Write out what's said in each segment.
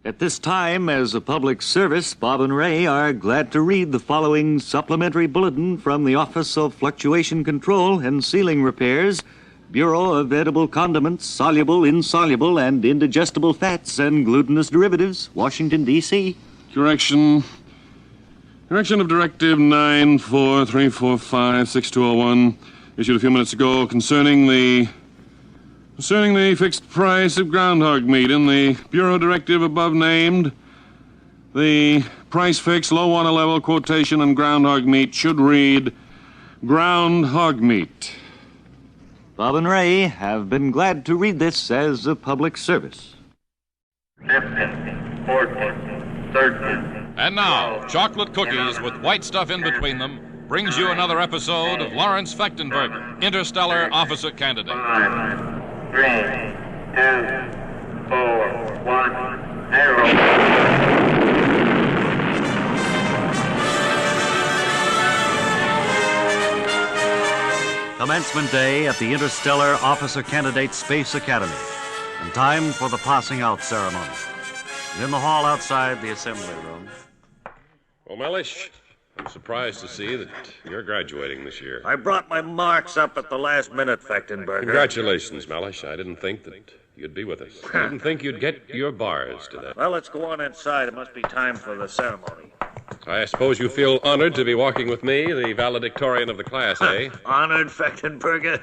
At this time, as a public service, Bob and Ray are glad to read the following supplementary bulletin from the Office of Fluctuation Control and Sealing Repairs, Bureau of Edible Condiments, Soluble, Insoluble, and Indigestible Fats and Glutinous Derivatives, Washington, D.C. Correction of Directive 943456201, issued a few minutes ago concerning the fixed price of groundhog meat. In the Bureau Directive above named, the price fix, low water level quotation on groundhog meat should read groundhog meat. Bob and Ray have been glad to read this as a public service. 15, 14, 13. And now, chocolate cookies with white stuff in between them brings you another episode of Lawrence Fechtenberger, Interstellar Officer Candidate. 5, 3, 2, 4, 1, 0. Commencement day at the Interstellar Officer Candidate Space Academy, and time for the passing out ceremony. And in the hall outside the assembly room. Well, Mellish, I'm surprised to see that you're graduating this year. I brought my marks up at the last minute, Fechtenberger. Congratulations, Mellish. I didn't think that you'd be with us. I didn't think you'd get your bars today. Well, let's go on inside. It must be time for the ceremony. I suppose you feel honored to be walking with me, the valedictorian of the class, eh? Honored, Fechtenberger?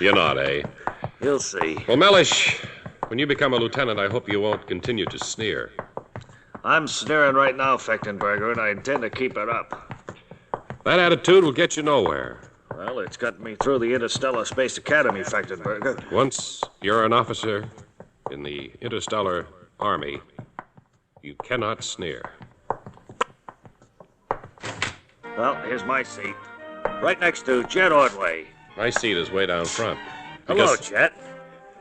You're not, eh? You'll see. Well, Mellish, when you become a lieutenant, I hope you won't continue to sneer. I'm sneering right now, Fechtenberger, and I intend to keep it up. That attitude will get you nowhere. Well, it's gotten me through the Interstellar Space Academy, Fechtenberger. Once you're an officer in the Interstellar Army, you cannot sneer. Well, here's my seat. Right next to Jet Ordway. My seat is way down front. Hello, Jet.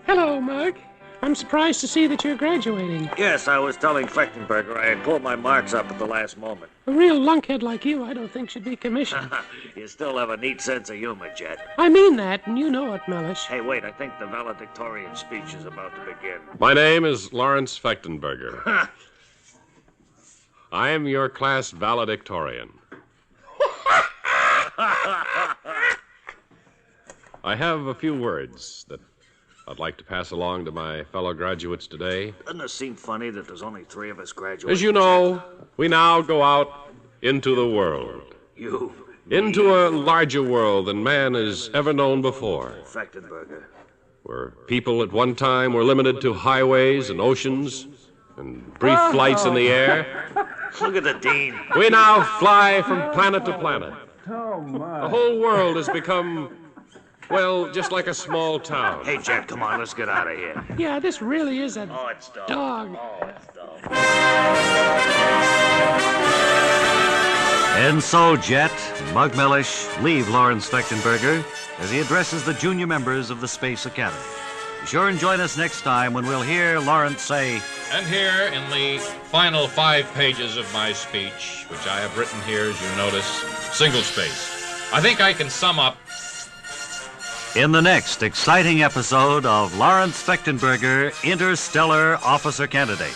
Hello, Mark. I'm surprised to see that you're graduating. Yes, I was telling Fechtenberger I had pulled my marks up at the last moment. A real lunkhead like you, I don't think should be commissioned. You still have a neat sense of humor, Jet. I mean that, and you know it, Mellish. Hey, wait, I think the valedictorian speech is about to begin. My name is Lawrence Fechtenberger. I am your class valedictorian. I have a few words that I'd like to pass along to my fellow graduates today. Doesn't it seem funny that there's only 3 of us graduating? As you know, we now go out into the world. Into a larger world than man has ever known before. Fechtenberger. Where people at one time were limited to highways and oceans and brief flights in the air. Look at the dean. We now fly from planet to planet. The whole world has become, well, just like a small town. Hey, Jet, come on, let's get out of here. Yeah, this really is a It's dull. dog. It's dull. And so Jet, Mug Mellish leave Lawrence Fechtenberger as he addresses the junior members of the Space Academy. Be sure and join us next time when we'll hear Lawrence say... And here, in the final 5 pages of my speech, which I have written here, as you notice, single space, I think I can sum up In the next exciting episode of Lawrence Fechtenberger, Interstellar Officer Candidate.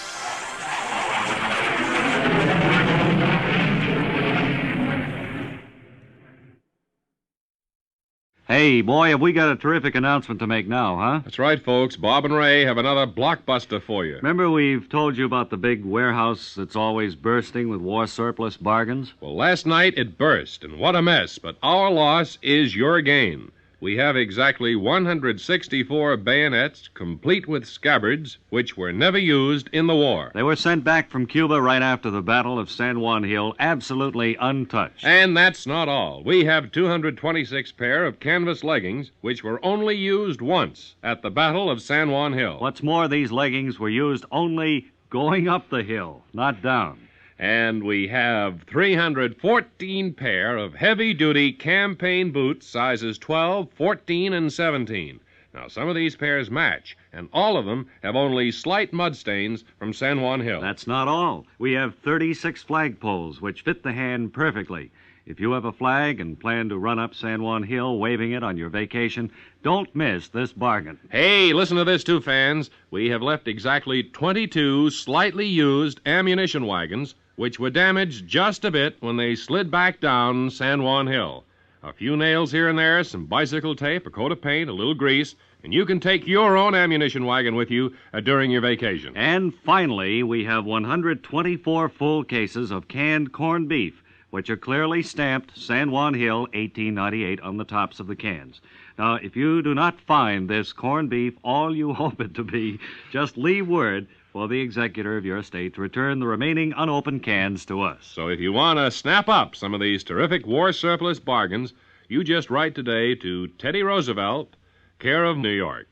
Hey, boy, have we got a terrific announcement to make now, huh? That's right, folks. Bob and Ray have another blockbuster for you. Remember we've told you about the big warehouse that's always bursting with war surplus bargains? Well, last night it burst, and what a mess. But our loss is your gain. We have exactly 164 bayonets, complete with scabbards, which were never used in the war. They were sent back from Cuba right after the Battle of San Juan Hill, absolutely untouched. And that's not all. We have 226 pair of canvas leggings, which were only used once at the Battle of San Juan Hill. What's more, these leggings were used only going up the hill, not down. And we have 314 pair of heavy-duty campaign boots, sizes 12, 14, and 17. Now, some of these pairs match, and all of them have only slight mud stains from San Juan Hill. That's not all. We have 36 flagpoles, which fit the hand perfectly. If you have a flag and plan to run up San Juan Hill waving it on your vacation, don't miss this bargain. Hey, listen to this, too, fans. We have left exactly 22 slightly used ammunition wagons, which were damaged just a bit when they slid back down San Juan Hill. A few nails here and there, some bicycle tape, a coat of paint, a little grease, and you can take your own ammunition wagon with you during your vacation. And finally, we have 124 full cases of canned corned beef, which are clearly stamped San Juan Hill 1898 on the tops of the cans. Now, if you do not find this corned beef all you hope it to be, just leave word for the executor of your estate to return the remaining unopened cans to us. So if you want to snap up some of these terrific war surplus bargains, you just write today to Teddy Roosevelt, care of New York.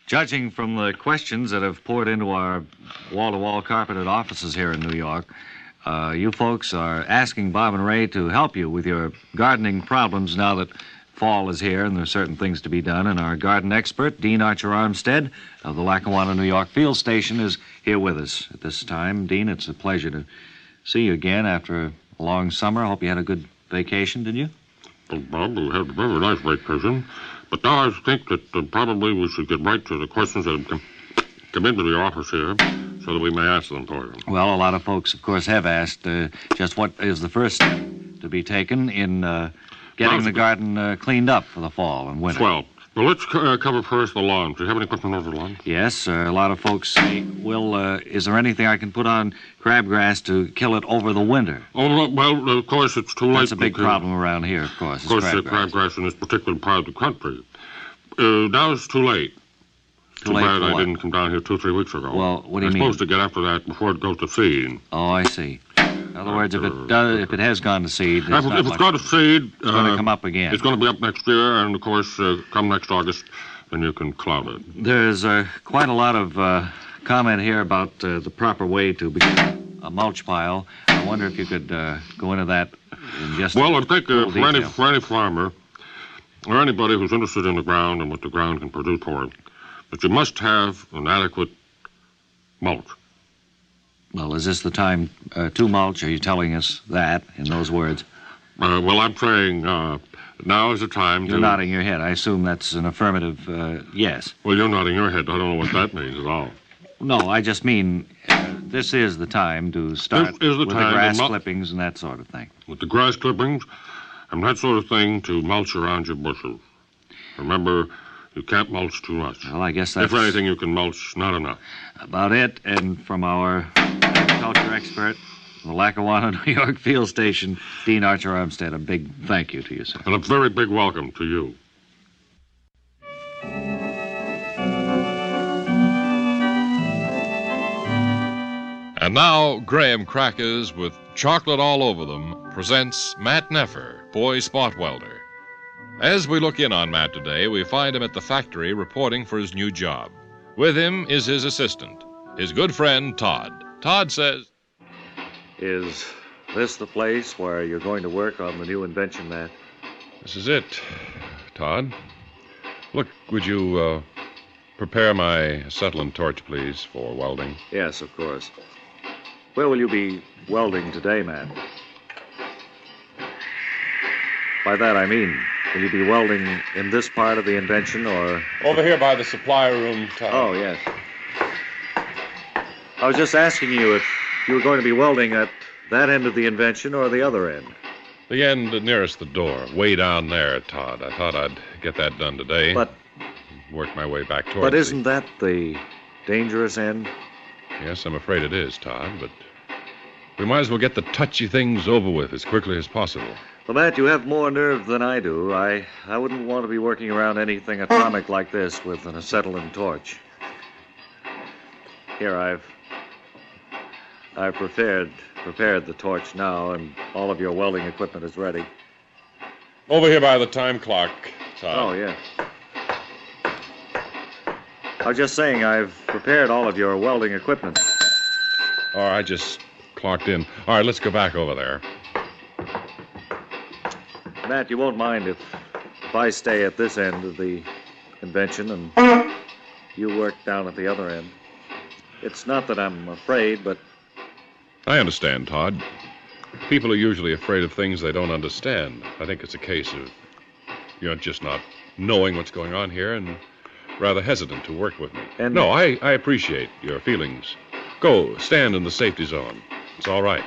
Judging from the questions that have poured into our wall-to-wall carpeted offices here in New York, you folks are asking Bob and Ray to help you with your gardening problems now that fall is here and there are certain things to be done. And our garden expert, Dean Archer Armstead of the Lackawanna, New York Field Station, is here with us at this time. Dean, it's a pleasure to see you again after a long summer. I hope you had a good vacation, didn't you? Well, Bob, we had a very nice vacation. But now I think that probably we should get right to the questions that have come into the office here so that we may answer them for you. Well, a lot of folks, of course, have asked just what is the first step to be taken in getting the garden cleaned up for the fall and winter. Well, let's cover first the lawn. Do you have any questions on the lawn? Yes, a lot of folks say, is there anything I can put on crabgrass to kill it over the winter? Oh, well, of course, it's too late. That's a big problem around here, of course. Of course, crabgrass in this particular part of the country. Now it's too late. Too bad I didn't come down here 2-3 weeks ago. Well, what do you mean? I'm supposed to get after that before it goes to seed. Oh, I see. In other words, if it has gone to seed, if it's gone to seed, it's going to come up again. It's going to be up next year, and of course, come next August, then you can cloud it. There's quite a lot of comment here about the proper way to begin a mulch pile. I wonder if you could go into that in just I think detail. for any farmer or anybody who's interested in the ground and what the ground can produce for it, that you must have an adequate mulch. Well, is this the time to mulch? Are you telling us that in those words? Well, I'm saying now is the time You're nodding your head. I assume that's an affirmative yes. Well, you're nodding your head. I don't know what that means at all. No, I just mean this is the time to start with the grass clippings and that sort of thing. With the grass clippings and that sort of thing to mulch around your bushes. Remember, you can't mulch too much. Well, I guess that's... If anything, you can mulch not enough. About it. And from our agriculture expert, the Lackawanna, New York Field Station, Dean Archer Armstead, a big thank you to you, sir. And a very big welcome to you. And now, Graham Crackers with chocolate all over them presents Matt Neffer, boy spot welder. As we look in on Matt today, we find him at the factory reporting for his new job. With him is his assistant, his good friend Todd. Todd says, Is this the place where you're going to work on the new invention, Matt? This is it, Todd. Look, would you prepare my acetylene torch, please, for welding? Yes, of course. Where will you be welding today, Matt? By that I mean, will you be welding in this part of the invention or... Over here by the supply room, Todd. Oh, yes. I was just asking you if you were going to be welding at that end of the invention or the other end. The end nearest the door, way down there, Todd. I thought I'd get that done today. But... Work my way back toward But isn't that the dangerous end? Yes, I'm afraid it is, Todd, but we might as well get the touchy things over with as quickly as possible. Well, Matt, you have more nerve than I do. I wouldn't want to be working around anything atomic like this with an acetylene torch. Here, I've prepared the torch now, and all of your welding equipment is ready. Over here by the time clock, Todd. Oh, yes. I was just saying, I've prepared all of your welding equipment. Oh, I just clocked in. All right, let's go back over there. Matt, you won't mind if I stay at this end of the invention and you work down at the other end. It's not that I'm afraid, but... I understand, Todd. People are usually afraid of things they don't understand. I think it's a case of just not knowing what's going on here and rather hesitant to work with me. And no, I appreciate your feelings. Go, stand in the safety zone. It's all right.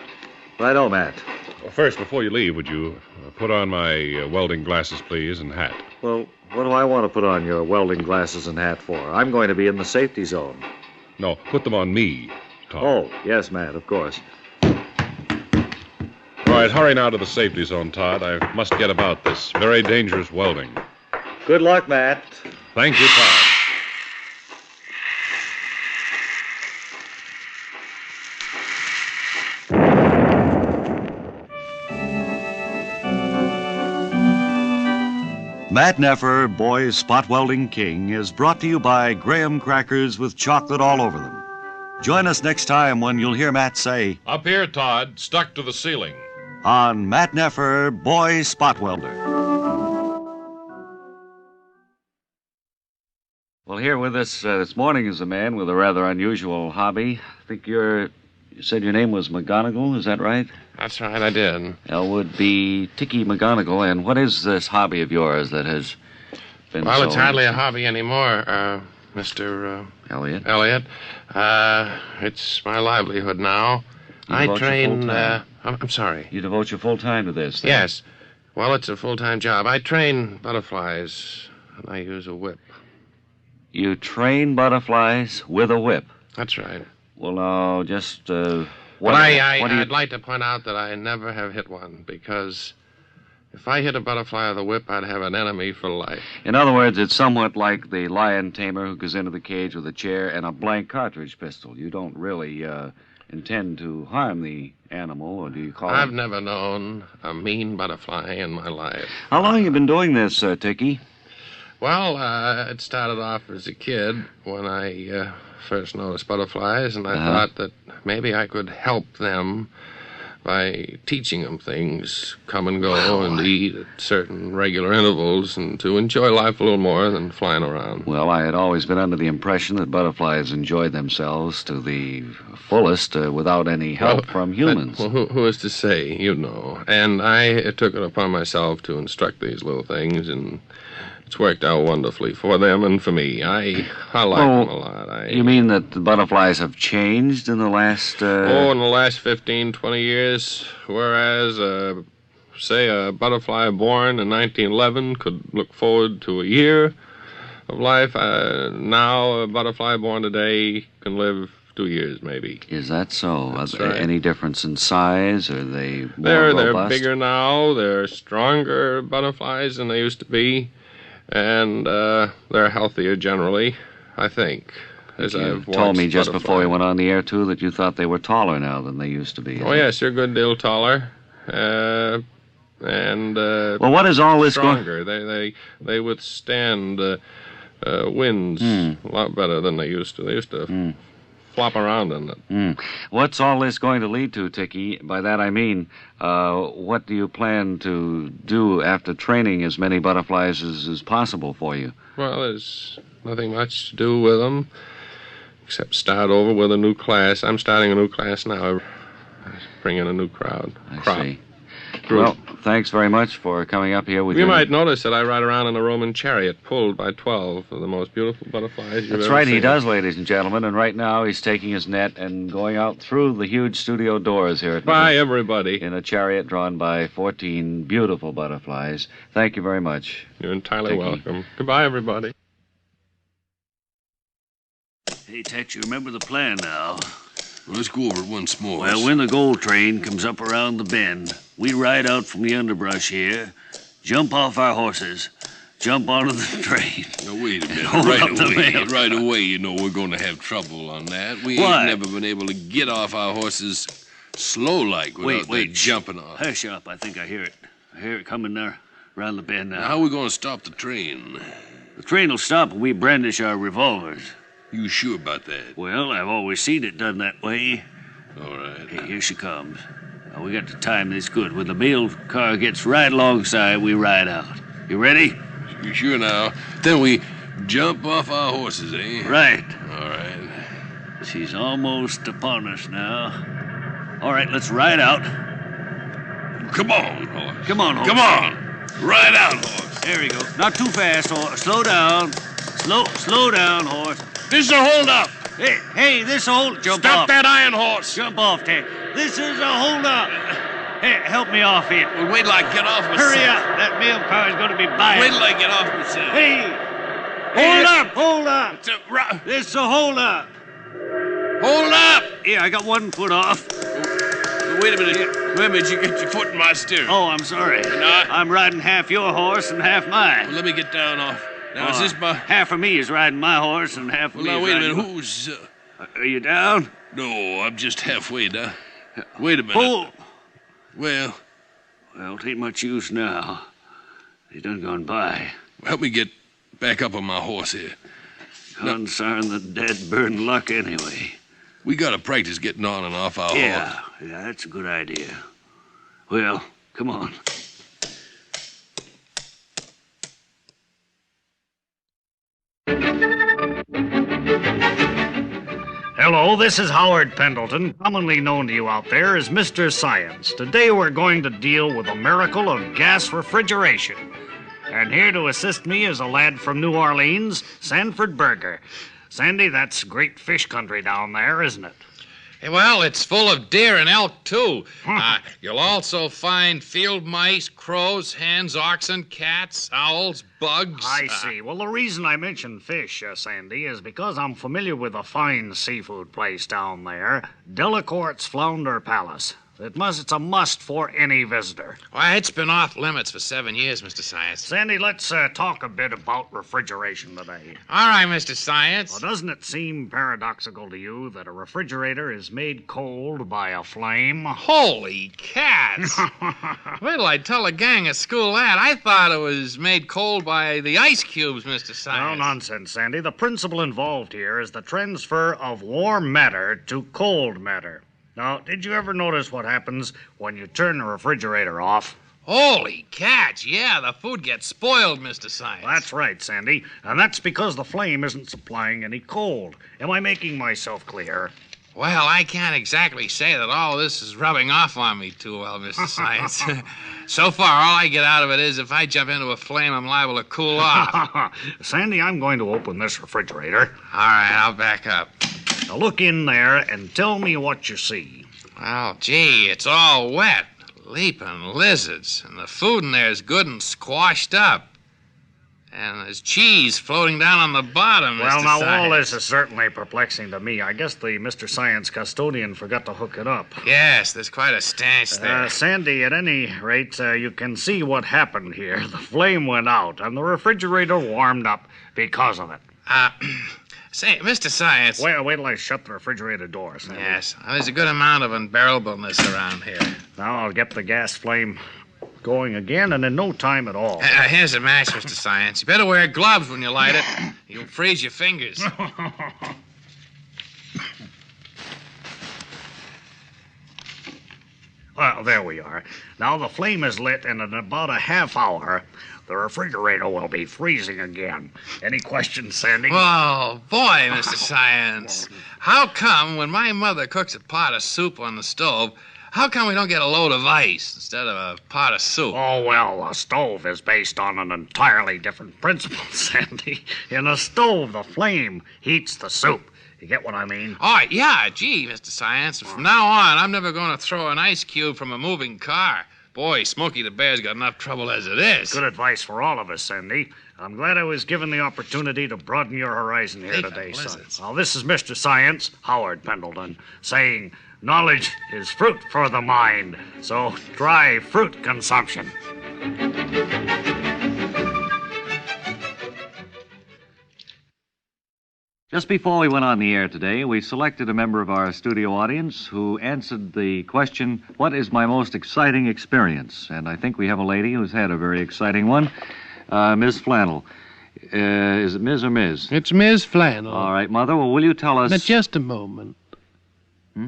Righto, Matt. Well, first, before you leave, would you put on my welding glasses, please, and hat? Well, what do I want to put on your welding glasses and hat for? I'm going to be in the safety zone. No, put them on me, Tom. Oh, yes, Matt, of course. All right, hurry now to the safety zone, Todd. I must get about this very dangerous welding. Good luck, Matt. Thank you, Todd. Matt Neffer, Boy's Spot Welding King, is brought to you by Graham Crackers with chocolate all over them. Join us next time when you'll hear Matt say, Up here, Todd, stuck to the ceiling. on Matt Neffer, Boy's Spot Welder. Well, here with us this morning is a man with a rather unusual hobby. I think you said your name was McGonigal, is that right? That's right, I did. Elwood B. Ticky McGonigal. And what is this hobby of yours that has been Well, so it's hardly a interesting? hobby anymore, Mr. Elliott? Elliott. It's my livelihood now. You I devote your train, full time. I'm sorry. You devote your full time to this, then? Yes. Well, it's a full-time job. I train butterflies, and I use a whip. You train butterflies with a whip. That's right. Well, now, just, But what do you... I'd like to point out that I never have hit one, because if I hit a butterfly with a whip, I'd have an enemy for life. In other words, it's somewhat like the lion tamer who goes into the cage with a chair and a blank cartridge pistol. You don't really intend to harm the animal, or do you call I've it? never known a mean butterfly in my life. How long have you been doing this, Ticky? Well, it started off as a kid when I first noticed butterflies, and I thought that maybe I could help them by teaching them things, come and go, and eat at certain regular intervals, and to enjoy life a little more than flying around. Well, I had always been under the impression that butterflies enjoyed themselves to the fullest without any help from humans. Who is to say, you know? And I took it upon myself to instruct these little things, and it's worked out wonderfully for them and for me. I like them a lot. You mean that the butterflies have changed in the last... in the last 15, 20 years, whereas, say, a butterfly born in 1911 could look forward to a year of life, now a butterfly born today can live 2 years, maybe. Is that so? That's Are there right. any difference in size? Are they more They're robust? bigger now. They're stronger butterflies than they used to be. And they're healthier generally, I think. As You I've told me watched just before we butterflies. went on the air, too, that you thought they were taller now than they used to be. Oh, yes, they're a good deal taller. And Well, what is all this going... stronger. They withstand winds a lot better than they used to. They used to flop around in it. What's all this going to lead to, Ticky? By that I mean, what do you plan to do after training as many butterflies as is possible for you? Well, there's nothing much to do with them except start over with a new class. I'm starting a new class now. Bring in a new crowd. I see. Well, thanks very much for coming up here with You your... might notice that I ride around in a Roman chariot pulled by 12 of the most beautiful butterflies you've That's ever right, seen. he does, ladies and gentlemen, and right now he's taking his net and going out through the huge studio doors here at Bye, everybody. in a chariot drawn by 14 beautiful butterflies. Thank you very much. You're entirely Thank you. welcome. Goodbye, everybody. Hey, Tex, you remember the plan now? Well, let's go over it once more. Well, when the gold train comes up around the bend, we ride out from the underbrush here, jump off our horses, jump onto the train. Now, wait a minute. Hold up the mail. Right away, you know we're going to have trouble on that. We Why? ain't never been able to get off our horses slow-like without Wait. that jumping off. Hush up. I think I hear it. I hear it coming there around the bend now. Now, how are we going to stop the train? The train will stop when we brandish our revolvers. You sure about that? Well, I've always seen it done that way. All right. Hey, here she comes. Now, we got to time this good. When the mail car gets right alongside, we ride out. You ready? You sure now? Then we jump off our horses, eh? Right. All right. She's almost upon us now. All right, let's ride out. Come on, horse. Come on, horse. Come on. Ride out, horse. There we go. Not too fast, horse. Slow down. Slow down, horse. This is a hold-up. Hey, this is a hold. Jump Stop off. that iron horse. Jump off, Ted. This is a hold-up. Hey, help me off here. Well, wait till I get off myself. Hurry up. That mail car is going to be by. Wait till I get off myself. Hey. Hold up. This is a hold-up. Hold up. Yeah, I got one foot off. Wait a minute. You get your foot in my steering. Oh, I'm sorry. No. I'm riding half your horse and half mine. Well, let me get down off. Now, is this my... Half of me is riding my horse and half of Well, me now, is wait a riding... minute. Who's... Are you down? No, I'm just halfway down. Wait a minute. Well, it ain't much use now. He done gone by. Help me get back up on my horse here. Concern the dead burn luck anyway. We gotta practice getting on and off our horse. Yeah, that's a good idea. Well, come on. Hello, this is Howard Pendleton, commonly known to you out there as Mr. Science. Today we're going to deal with the miracle of gas refrigeration. And here to assist me is a lad from New Orleans, Sanford Berger. Sandy, that's great fish country down there, isn't it? Well, it's full of deer and elk, too. You'll also find field mice, crows, hens, oxen, cats, owls, bugs. I see. Well, the reason I mention fish, Sandy, is because I'm familiar with a fine seafood place down there, Delacorte's Flounder Palace. It's a must for any visitor. Why, it's been off limits for 7 years, Mr. Science. Sandy, let's talk a bit about refrigeration today. All right, Mr. Science. Well, doesn't it seem paradoxical to you that a refrigerator is made cold by a flame? Holy cats! Wait till I tell a gang at school that. I thought it was made cold by the ice cubes, Mr. Science. No nonsense, Sandy. The principle involved here is the transfer of warm matter to cold matter. Now, did you ever notice what happens when you turn the refrigerator off? Holy cats, yeah, the food gets spoiled, Mr. Science. That's right, Sandy. And that's because the flame isn't supplying any cold. Am I making myself clear? Well, I can't exactly say that all this is rubbing off on me too well, Mr. Science. So far, all I get out of it is if I jump into a flame, I'm liable to cool off. Sandy, I'm going to open this refrigerator. All right, I'll back up. Now look in there and tell me what you see. Well, gee, it's all wet. Leaping lizards. And the food in there is good and squashed up. And there's cheese floating down on the bottom, Well, Mr. now, Science. all this is certainly perplexing to me. I guess the Mr. Science custodian forgot to hook it up. Yes, there's quite a stanch there. Sandy, at any rate, you can see what happened here. The flame went out, and the refrigerator warmed up because of it. Say, Mr. Science. Wait till I shut the refrigerator door, Sandy. Yes, there's a good amount of unbearableness around here. Now I'll get the gas flame going again, and in no time at all. Here's a match, Mr. Science. You better wear gloves when you light it. You'll freeze your fingers. Well, there we are. Now the flame is lit, and in about a half hour, the refrigerator will be freezing again. Any questions, Sandy? Oh, boy, Mr. Science. How come when my mother cooks a pot of soup on the stove, how come we don't get a load of ice instead of a pot of soup? Oh, well, a stove is based on an entirely different principle, Sandy. In a stove, the flame heats the soup. You get what I mean? Oh, yeah, gee, Mr. Science. From now on, I'm never going to throw an ice cube from a moving car. Boy, Smokey the Bear's got enough trouble as it is. Good advice for all of us, Sandy. I'm glad I was given the opportunity to broaden your horizon here today, son. Now, this is Mr. Science, Howard Pendleton, saying knowledge is fruit for the mind, so try fruit consumption. Just before we went on the air today, we selected a member of our studio audience who answered the question, what is my most exciting experience? And I think we have a lady who's had a very exciting one, Ms. Flannel. Is it Ms. or Ms.? It's Ms. Flannel. All right, Mother, well, will you tell us... Now, just a moment.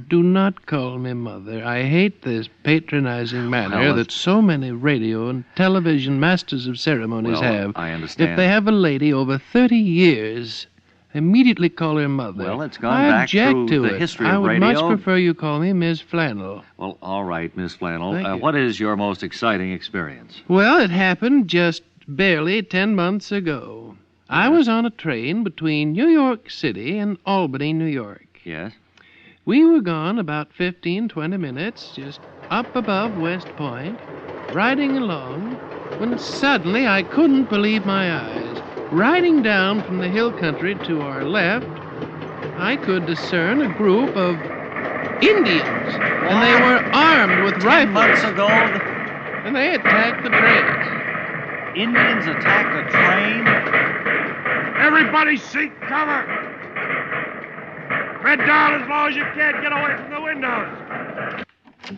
Do not call me Mother. I hate this patronizing manner that so many radio and television masters of ceremonies have. I understand. If they have a lady over 30 years... Immediately call her mother. Well, it's gone I back object through to the it. history I of would radio. much prefer you call me Miss Flannel. Well, all right, Miss Flannel. Thank you. What is your most exciting experience? Well, it happened just barely 10 months ago. I was on a train between New York City and Albany, New York. Yes? We were gone about 15, 20 minutes, just up above West Point, riding along, when suddenly I couldn't believe my eyes. Riding down from the hill country to our left, I could discern a group of Indians, and they were armed with 10 rifles. months ago, And they attacked the train. Indians attacked a train? Everybody seek cover! Red down as low as you can. Get away from the windows.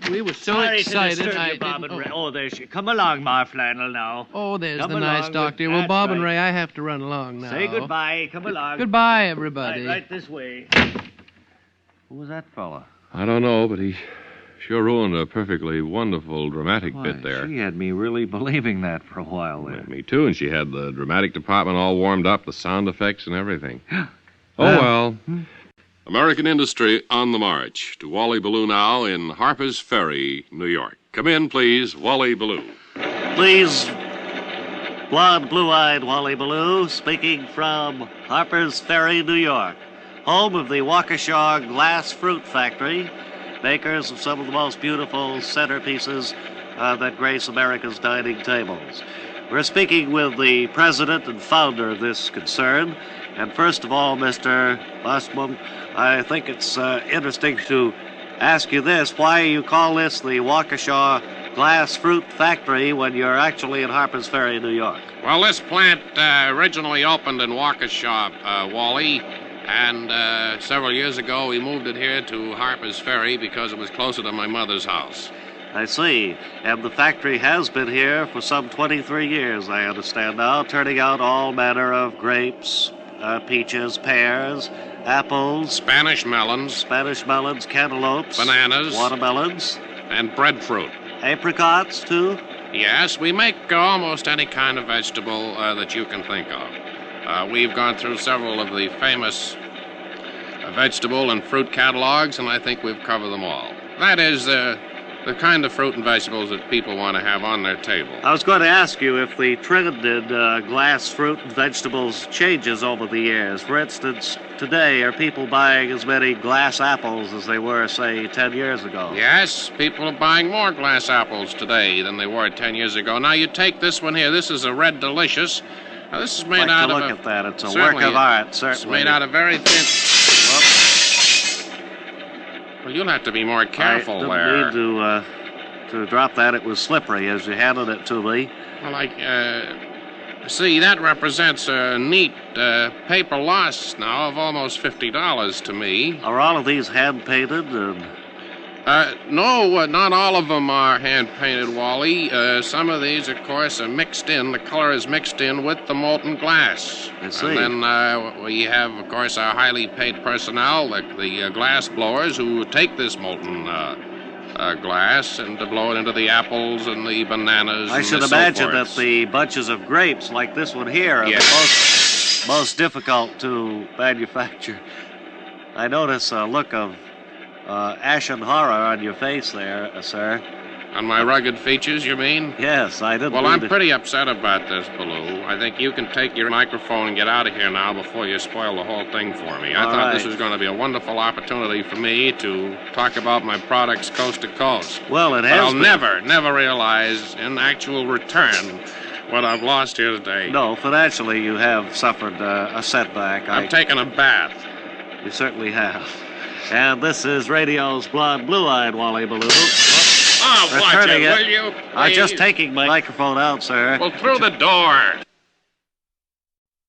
We were so Sorry excited. to disturb you, Bob and Ray. Oh, there she. Come along, Ma Flannel, now. Oh, there's Come the nice along doctor. with- Well, that's Bob and right. Ray, I have to run along now. Say goodbye. Come along. Goodbye, everybody. Right this way. Who was that fella? I don't know, but he sure ruined a perfectly wonderful dramatic Why, bit there. She had me really believing that for a while there. Me too, and she had the dramatic department all warmed up, the sound effects and everything. Well. American industry on the march. To Wally Ballou now in Harper's Ferry, New York. Come in, please, Wally Ballou. Please, blonde, blue-eyed Wally Ballou, speaking from Harper's Ferry, New York, home of the Waukesha Glass Fruit Factory, makers of some of the most beautiful centerpieces that grace America's dining tables. We're speaking with the president and founder of this concern. And first of all, Mr. Bostman, I think it's interesting to ask you this. Why you call this the Waukesha Glass Fruit Factory when you're actually in Harper's Ferry, New York? Well, this plant originally opened in Waukesha, Wally, and several years ago we moved it here to Harper's Ferry because it was closer to my mother's house. I see. And the factory has been here for some 23 years, I understand now, turning out all manner of grapes, peaches, pears, apples, Spanish melons, cantaloupes, bananas, watermelons, and breadfruit. Apricots, too? Yes, we make almost any kind of vegetable that you can think of. We've gone through several of the famous vegetable and fruit catalogs, and I think we've covered them all. That is, the kind of fruit and vegetables that people want to have on their table. I was going to ask you if the trend in glass fruit and vegetables changes over the years. For instance, today, are people buying as many glass apples as they were, say, 10 years ago? Yes, people are buying more glass apples today than they were 10 years ago. Now, you take this one here. This is a Red Delicious. Now, this is made out of... Look at that. It's a Certainly, work of art, certainly. It's made out of very thin... Well, you'll have to be more careful I there. didn't need to drop that. It was slippery as you handed it to me. Well, see, that represents a neat paper loss now of almost $50 to me. Are all of these hand-painted? No, not all of them are hand-painted, Wally. Some of these, of course, are mixed in. The color is mixed in with the molten glass. I see. And then we have, of course, our highly paid personnel, the glass blowers, who take this molten glass and to blow it into the apples and the bananas. I and should the imagine so that the bunches of grapes, like this one here, are the most difficult to manufacture. I notice a look of ashen horror on your face there, sir. On my rugged features, you mean? Yes, I didn't. Well, I'm pretty upset about this, Ballou. I think you can take your microphone and get out of here now before you spoil the whole thing for me. I thought this was going to be a wonderful opportunity for me to talk about my products coast to coast. Well, it has. But I'll been. never realize in actual return what I've lost here today. No, financially you have suffered a setback. I've taken a bath. You certainly have. And this is radio's blonde, blue-eyed Wally Ballou. Oh, watch it, will you? I'm just taking my microphone out, sir. Well, through the door.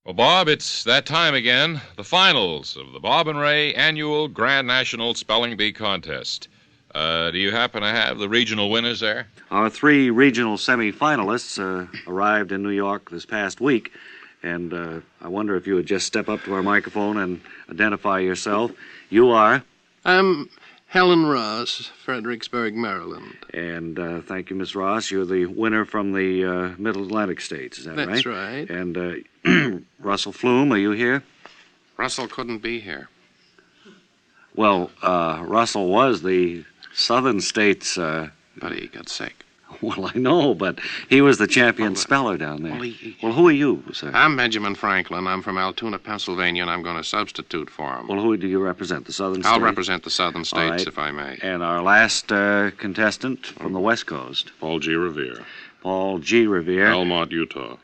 Well, Bob, it's that time again. The finals of the Bob and Ray annual Grand National Spelling Bee Contest. Do you happen to have the regional winners there? Our 3 regional semi-finalists arrived in New York this past week. And I wonder if you would just step up to our microphone and identify yourself. You are? I'm Helen Ross, Fredericksburg, Maryland. And thank you, Miss Ross. You're the winner from the Middle Atlantic states, is that right? That's right. And Russell Flume, are you here? Russell couldn't be here. Well, Russell was the southern states. But he got sick. Well, I know, but he was the champion speller down there. Well, who are you, sir? I'm Benjamin Franklin. I'm from Altoona, Pennsylvania, and I'm going to substitute for him. Well, who do you represent? The southern states? I'll represent the southern states, right. if I may. And our last contestant from the West Coast. Paul G. Revere. Paul G. Revere. Elmont, Utah.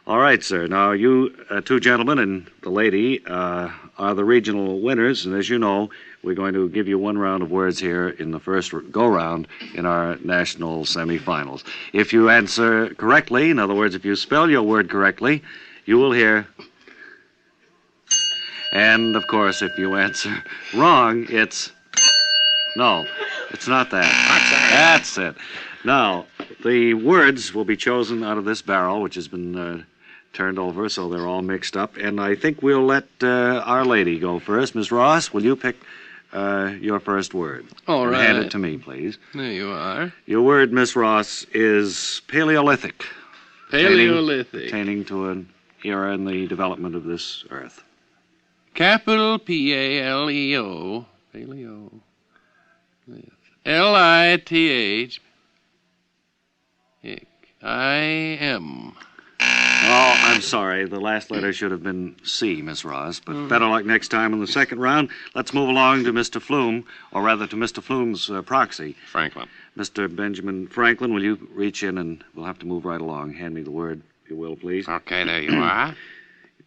All right, sir. Now, you two gentlemen and the lady are the regional winners, and as you know, we're going to give you one round of words here in the first go-round in our national semifinals. If you answer correctly, in other words, if you spell your word correctly, you will hear. And, of course, if you answer wrong, it's... No, it's not that. That's it. Now, the words will be chosen out of this barrel, which has been turned over, so they're all mixed up. And I think we'll let our lady go first. Ms. Ross, will you pick your first word? All right. Hand it to me, please. There you are. Your word, Miss Ross, is Paleolithic. Paleolithic. Pertaining to an era in the development of this earth. Capital P-A-L-E-O. Paleo. L-I-T-H. I-M. Oh, I'm sorry. The last letter should have been C, Miss Ross. But better luck next time in the second round. Let's move along to Mr. Flume, or rather to Mr. Flume's proxy. Franklin. Mr. Benjamin Franklin, will you reach in and we'll have to move right along. Hand me the word, if you will, please. Okay, there you are.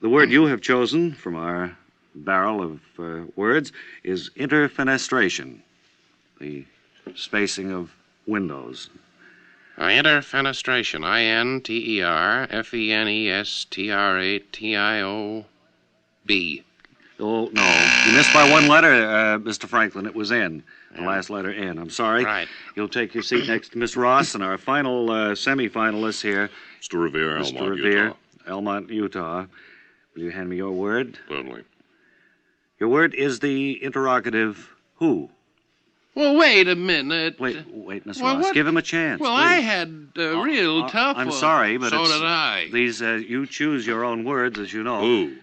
The word you have chosen from our barrel of words is interfenestration, the spacing of windows. Interfenestration. I-N-T-E-R-F-E-N-E-S-T-R-A-T-I-O-B. Oh, no. You missed by one letter, Mr. Franklin. It was N. The last letter N. I'm sorry. Right. You'll take your seat next to Miss Ross, and our final semi-finalist here. Mr. Revere, Mr. Elmont, Revere, Utah. Elmont, Utah. Will you hand me your word? Certainly. Your word is the interrogative who. Well, wait a minute. Wait, Miss Well, Ross. what- Give him a chance. Well, please. I had a real tough I'm one. sorry, but so it's... did I. These, you choose your own words, as you know. Who?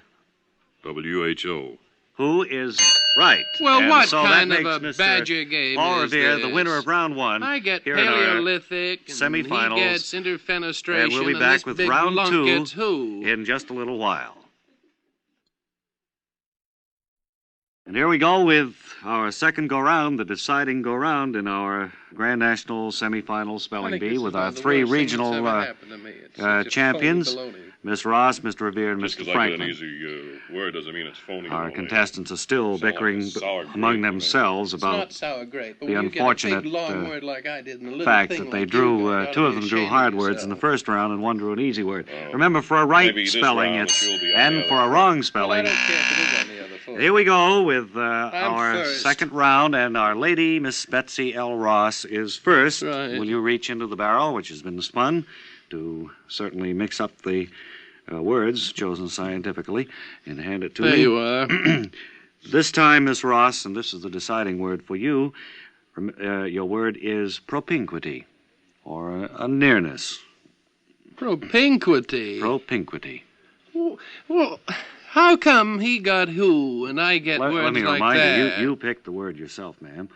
W-H-O. Who is right. Well, And what so that kind of makes a Mr. badger game Paul is Revere, this? the winner of round one. I get here in our Paleolithic, and semifinals. he gets interfenestration, And we'll be and back this with big round lunk two gets who? in just a little while. And here we go with our second go-round, the deciding go-round in our Grand National Semifinal Spelling Bee with our three regional champions, Miss Ross, Mr. Revere, and Just Mr. because I get an Franklin. easy word doesn't mean it's phony. Our only. contestants are still Sound like bickering a sour among grape, themselves It's not about sour grape, but the when you get a unfortunate big, long word like I did and a little fact thing that they like drew, you got, two you of ought to them be drew ashamed hard of words in the yourself. first round and one drew an easy word. Remember, for a right maybe this spelling, round it's she'll be on the and other for a wrong spelling. Well, I don't care if it is on the other foot. Here we go with our first. second round, and our lady, Miss Betsy L. Ross, is first. Right. Will you reach into the barrel, which has been spun, to certainly mix up the words chosen scientifically, and hand it to There me? you are. This time, Miss Ross, and this is the deciding word for you, your word is propinquity, or a nearness. Propinquity. Propinquity. Well, how come he got who and I get words Let me like remind that? you picked the word yourself, ma'am.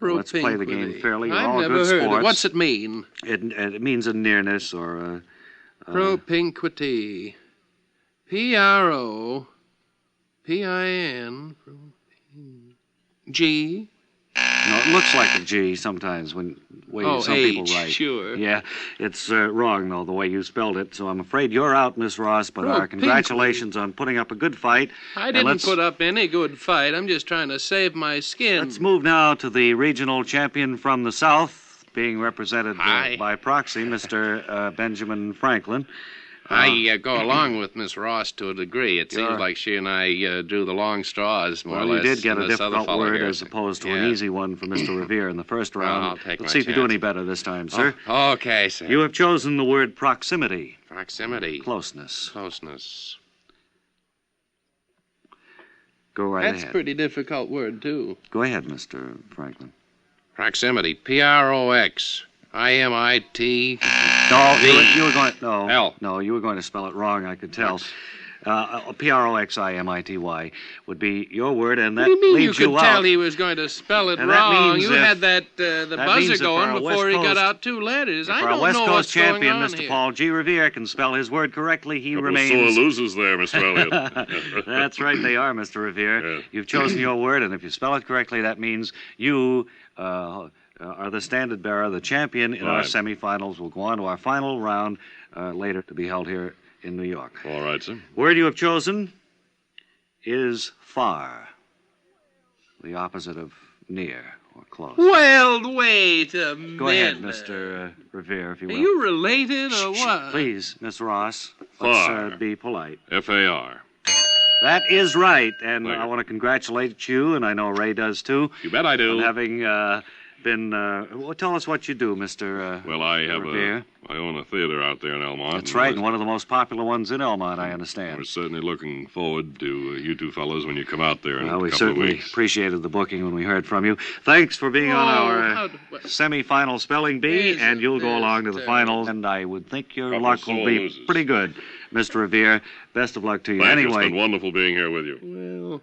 Let's play the game Propinquity. fairly. We're I've all never good heard sports. it. What's it mean? It means a nearness or a... Propinquity. P-R-O-P-I-N. G. No, it looks like a G sometimes when some people H, write. sure. Yeah, it's wrong, though, the way you spelled it. So I'm afraid you're out, Miss Ross, but our congratulations on putting up a good fight. I And didn't let's- put up any good fight. I'm just trying to save my skin. Let's move now to the regional champion from the South, being represented by proxy, Mr. Benjamin Franklin. I go along with Miss Ross to a degree. It seems You're- like she and I drew the long straws, more Well, or you less. did get and a this other difficult fellow word here. as opposed to Yeah. an easy one for Mr. Revere in the first round. I'll take Let's my see if you do chance. any better this time, sir. Oh, okay, sir. You have chosen the word proximity. Proximity. Closeness. Closeness. Go right That's a ahead. pretty difficult word, too. Go ahead, Mr. Franklin. Proximity. P-R-O-X-I-M-I-T. No, you were going. No, L. No, you were going to spell it wrong. I could tell. Proximity would be your word, and that What do you mean leads you could tell out. he was going to spell it And that wrong? means You if- had the that buzzer means if going our before West he got Coast- out 2 letters. I For our don't West know Coast what's champion, going on Mr. here. Paul G. Revere, can spell his word correctly. He Couple remains. sore losers there, Mr. Elliott. That's right, they are, Mr. Revere. You've chosen your word, and if you spell it correctly, that means you are the standard bearer, the champion in our Right. semifinals. We'll go on to our final round later to be held here in New York. All right, sir. Word you have chosen is far, the opposite of near or close. Well, wait a minute. Go ahead, Mr. Revere, if you Are will. you related or what? Please, Miss Ross, Far. let's be polite. F-A-R. That is right, and I want to congratulate you, and I know Ray does too. You bet I do. On having been. Well, tell us what you do, Mr. Well, I have Revere. I own a theater out there in Elmont. That's right, and one of the most popular ones in Elmont, I understand. We're certainly looking forward to you two fellows when you come out there in Well, a we couple of certainly weeks. appreciated the booking when we heard from you. Thanks for being on our semi-final spelling bee, and you'll go along to the finals, and I would think your Couple luck will sore be losers. pretty good, Mr. Revere. Best of luck to you. Thank you. It's Anyway, been wonderful being here with you. Well,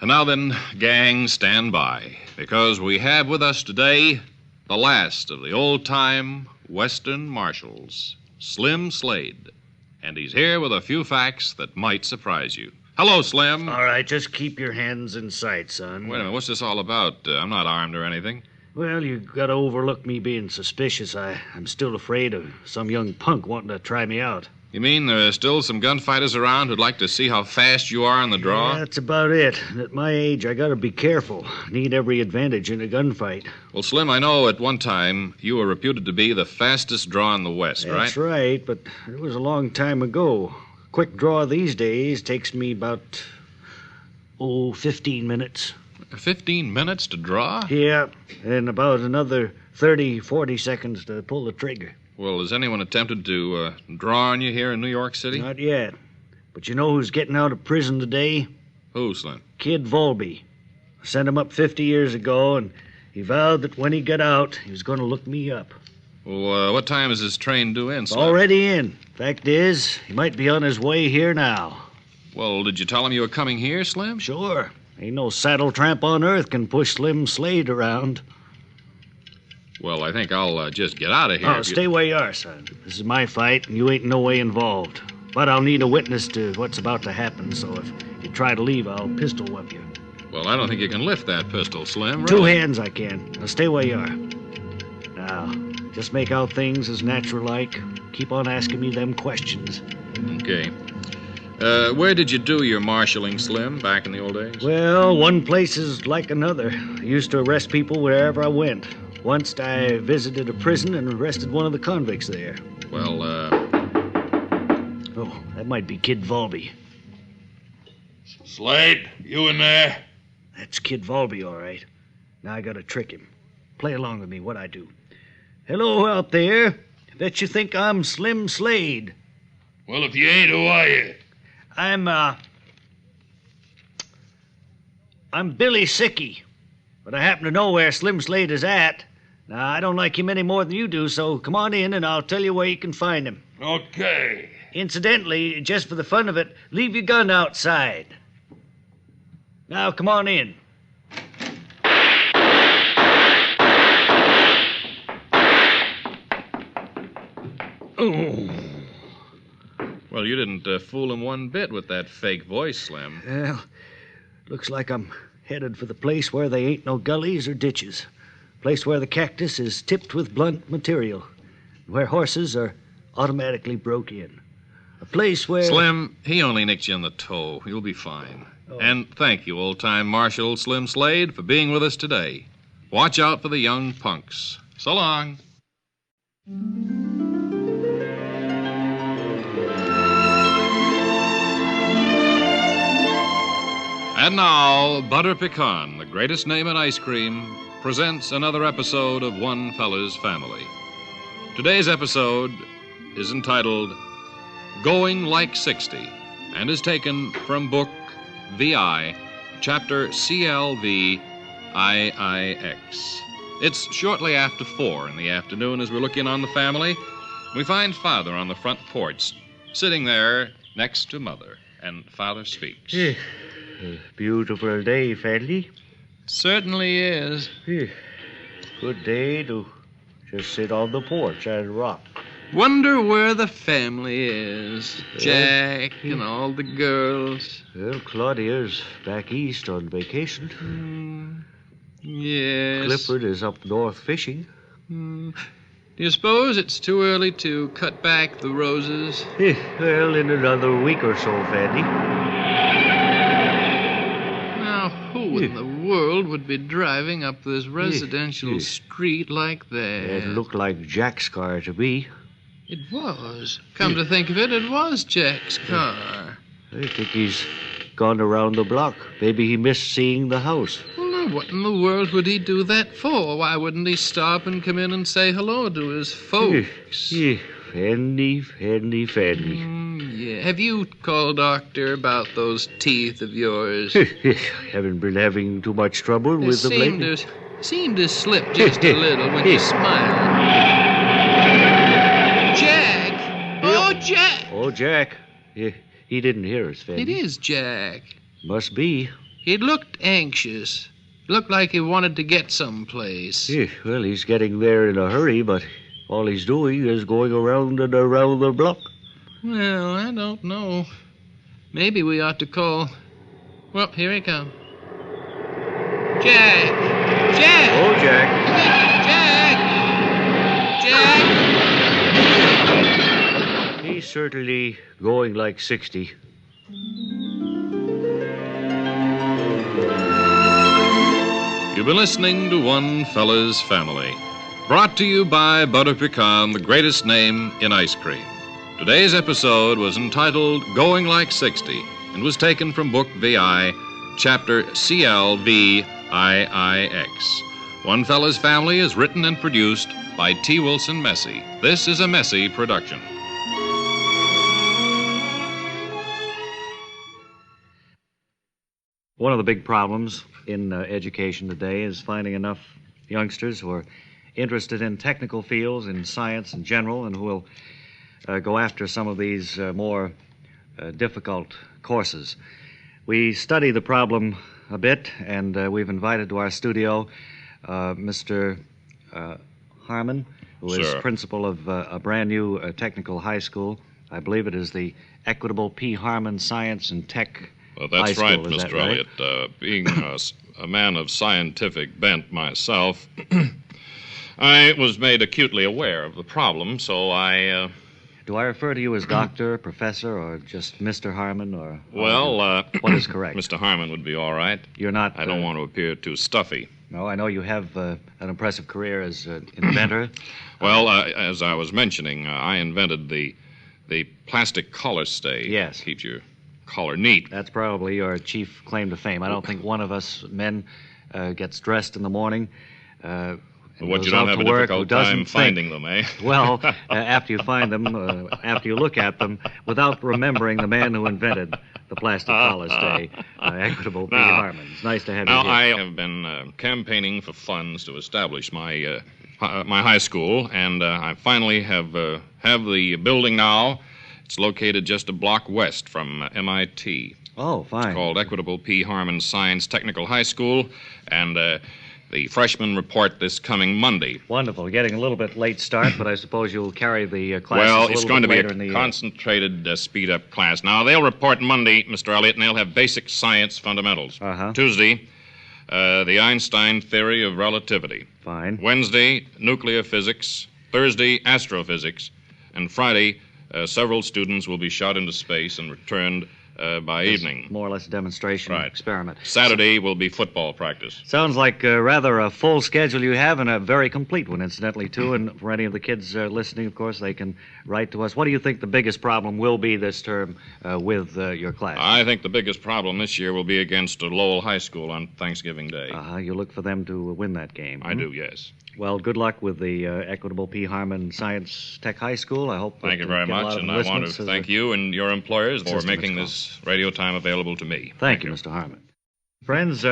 And now then, gang, stand by, because we have with us today the last of the old-time Western marshals, Slim Slade. And he's here with a few facts that might surprise you. Hello, Slim. All right, just keep your hands in sight, son. Wait a minute, what's this all about? I'm not armed or anything. Well, you gotta overlook me being suspicious. I'm still afraid of some young punk wanting to try me out. You mean there are still some gunfighters around who'd like to see how fast you are on the draw? Yeah, that's about it. And at my age, I gotta be careful. Need every advantage in a gunfight. Well, Slim, I know at one time you were reputed to be the fastest draw in the West, right? That's right, but it was a long time ago. Quick draw these days takes me about, 15 minutes. 15 minutes to draw? Yeah, and about another 30, 40 seconds to pull the trigger. Well, has anyone attempted to draw on you here in New York City? Not yet. But you know who's getting out of prison today? Who, Slim? Kid Volby. I sent him up 50 years ago, and he vowed that when he got out, he was going to look me up. Well, what time is his train due in, Slim? Already in. Fact is, he might be on his way here now. Well, did you tell him you were coming here, Slim? Sure. Ain't no saddle tramp on earth can push Slim Slade around. Well, I think I'll just get out of here. Oh, stay where you are, son. This is my fight, and you ain't no way involved. But I'll need a witness to what's about to happen, so if you try to leave, I'll pistol whip you. Well, I don't think you can lift that pistol, Slim. Two really. hands I can. Now stay where you are. Now, just make out things as natural-like. Keep on asking me them questions. Okay. Where did you do your marshaling, Slim, back in the old days? Well, one place is like another. I used to arrest people wherever I went. Once I visited a prison and arrested one of the convicts there. Well, Oh, that might be Kid Volby. Slade, you in there? That's Kid Volby, all right. Now I gotta trick him. Play along with me, what I do. Hello out there. Bet you think I'm Slim Slade. Well, if you ain't, who are you? I'm Billy Sickey. But I happen to know where Slim Slade is at. Now, I don't like him any more than you do, so come on in and I'll tell you where you can find him. Okay. Incidentally, just for the fun of it, leave your gun outside. Now, come on in. Oh. Well, you didn't fool him one bit with that fake voice, Slim. Well, looks like I'm headed for the place where they ain't no gullies or ditches. Place where the cactus is tipped with blunt material. Where horses are automatically broke in. A place where... Slim, he only nicked you in the toe. You'll be fine. Oh. And thank you, old-time Marshal Slim Slade, for being with us today. Watch out for the young punks. So long. And now, Butter Pecan, the greatest name in ice cream, presents another episode of One Fella's Family. Today's episode is entitled Going Like 60 and is taken from book VI, chapter CLVIIX. It's shortly after 4 in the afternoon as we look in on the family. We find Father on the front porch, sitting there next to Mother, and Father speaks. A beautiful day, Fanny. Certainly is. Good day to just sit on the porch and rock. Wonder where the family is. Jack and all the girls. Well, Claudia's back east on vacation. Yes. Clifford is up north fishing. Do you suppose it's too early to cut back the roses? Well, in another week or so, Fanny. Now, who in the world would be driving up this residential street like that? It looked like Jack's car to me. It was. Come to think of it, it was Jack's car. I think he's gone around the block. Maybe he missed seeing the house. Well, now, what in the world would he do that for? Why wouldn't he stop and come in and say hello to his folks? Fanny. Yeah. Have you called Doctor about those teeth of yours? Haven't been having too much trouble with them lately. Seemed to slip just a little when you smiled. Jack! Oh, Jack! Oh, Jack. He didn't hear us, Fanny. It is Jack. Must be. He looked anxious. Looked like he wanted to get someplace. Well, he's getting there in a hurry, but all he's doing is going around and around the block. Well, I don't know. Maybe we ought to call... Well, here he comes. Jack! Jack! Oh, Jack. Jack! He's certainly going like 60. You've been listening to One Fella's Family, brought to you by Butter Pecan, the greatest name in ice cream. Today's episode was entitled Going Like 60 and was taken from Book VI, Chapter CLVIIX. One Fella's Family is written and produced by T. Wilson Messy. This is a Messy production. One of the big problems in education today is finding enough youngsters who are interested in technical fields, in science in general, and who will go after some of these more difficult courses. We study the problem a bit, and we've invited to our studio Mr. Harmon, who is principal of a brand new technical high school. I believe it is the Equitable P. Harmon Science and Tech. Well, that's right, School. Mr. Elliott. Being a man of scientific bent myself, I was made acutely aware of the problem, so I... Do I refer to you as doctor, professor, or just Mr. Harmon, or... Well, what is correct? Mr. Harmon would be all right. You're not... I don't want to appear too stuffy. No, I know you have an impressive career as an inventor. Well, as I was mentioning, I invented the plastic collar stay. Yes. Keeps your collar neat. That's probably your chief claim to fame. I don't think one of us men gets dressed in the morning. What, you don't have a difficult time finding them, eh? Well, after you find them, after you look at them, without remembering the man who invented the plastic collar stay, Equitable P. Harmon. It's nice to have you here. Now, I have been campaigning for funds to establish my high school, and I finally have the building now. It's located just a block west from MIT. Oh, fine. It's called Equitable P. Harmon Science Technical High School, and the freshmen report this coming Monday. Wonderful. Getting a little bit late start, but I suppose you'll carry the classes well, a little it's going bit to later be in a the concentrated, speed-up class. Now, they'll report Monday, Mr. Elliott, and they'll have basic science fundamentals. Tuesday, the Einstein theory of relativity. Fine. Wednesday, nuclear physics. Thursday, astrophysics. And Friday, several students will be shot into space and returned by evening. More or less a demonstration experiment. Saturday will be football practice. Sounds like rather a full schedule you have, and a very complete one, incidentally, too. And for any of the kids listening, of course, they can write to us. What do you think the biggest problem will be this term with your class? I think the biggest problem this year will be against Lowell High School on Thanksgiving Day. You look for them to win that game. I do, yes. Well, good luck with the Equitable P. Harmon Science Tech High School. I hope. Thank you very much, and I want to thank you and your employers for making this radio time available to me. Thank you, Mr. Harmon. Friends,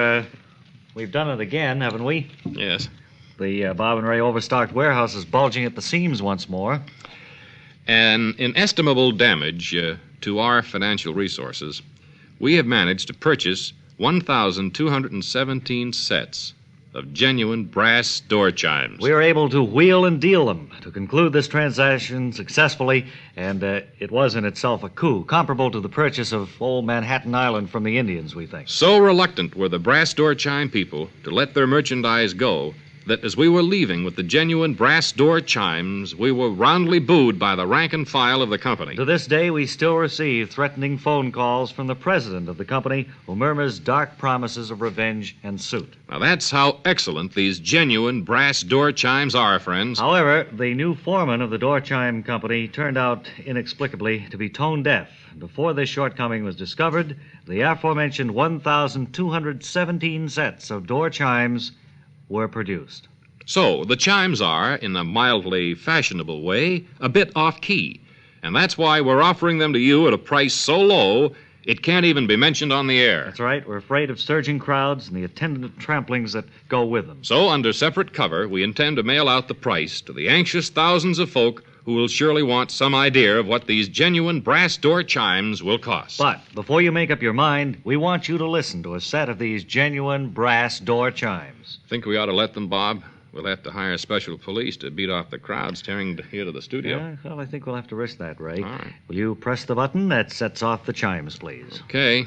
we've done it again, haven't we? Yes. The Bob and Ray overstocked warehouse is bulging at the seams once more. An inestimable damage to our financial resources, we have managed to purchase 1,217 sets of genuine brass door chimes. We were able to wheel and deal them to conclude this transaction successfully, and it was in itself a coup, comparable to the purchase of old Manhattan Island from the Indians, we think. So reluctant were the brass door chime people to let their merchandise go that as we were leaving with the genuine brass door chimes, we were roundly booed by the rank and file of the company. To this day, we still receive threatening phone calls from the president of the company, who murmurs dark promises of revenge and suit. Now, that's how excellent these genuine brass door chimes are, friends. However, the new foreman of the door chime company turned out, inexplicably, to be tone deaf. Before this shortcoming was discovered, the aforementioned 1,217 sets of door chimes were produced. So, the chimes are, in a mildly fashionable way, a bit off-key. And that's why we're offering them to you at a price so low, it can't even be mentioned on the air. That's right. We're afraid of surging crowds and the attendant tramplings that go with them. So, under separate cover, we intend to mail out the price to the anxious thousands of folk who will surely want some idea of what these genuine brass door chimes will cost. But before you make up your mind, we want you to listen to a set of these genuine brass door chimes. Think we ought to let them, Bob? We'll have to hire special police to beat off the crowds tearing here to the studio. Yeah, well, I think we'll have to risk that, Ray. All right. Will you press the button that sets off the chimes, please? Okay.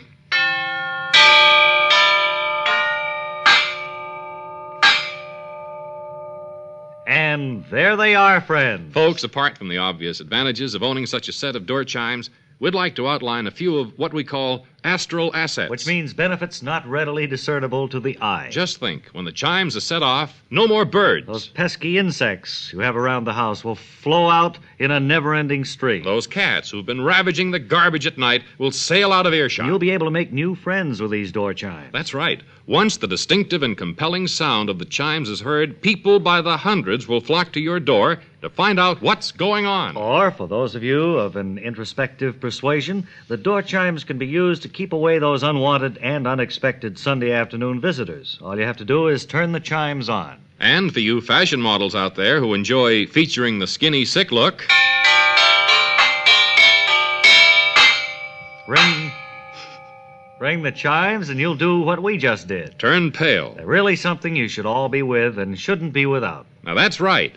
And there they are, friends. Folks, apart from the obvious advantages of owning such a set of door chimes, we'd like to outline a few of what we call astral assets. Which means benefits not readily discernible to the eye. Just think, when the chimes are set off, no more birds. Those pesky insects you have around the house will flow out in a never-ending stream. Those cats who've been ravaging the garbage at night will sail out of earshot. And you'll be able to make new friends with these door chimes. That's right. Once the distinctive and compelling sound of the chimes is heard, people by the hundreds will flock to your door to find out what's going on. Or, for those of you of an introspective persuasion, the door chimes can be used to keep away those unwanted and unexpected Sunday afternoon visitors. All you have to do is turn the chimes on. And for you fashion models out there who enjoy featuring the skinny, sick look, ring the chimes and you'll do what we just did. Turn pale. They're really something you should all be with and shouldn't be without. Now, that's right.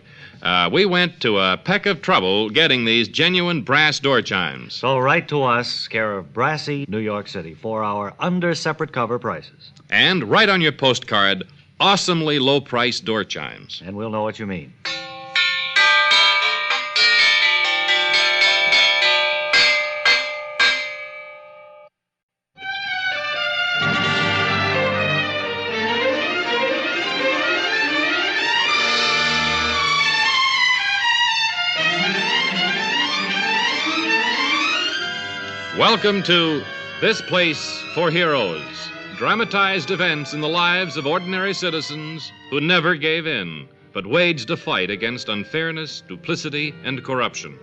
We went to a peck of trouble getting these genuine brass door chimes. So write to us, care of Brassy, New York City, for our under separate cover prices. And write on your postcard, awesomely low-priced door chimes. And we'll know what you mean. Welcome to This Place for Heroes, dramatized events in the lives of ordinary citizens who never gave in, but waged a fight against unfairness, duplicity, and corruption.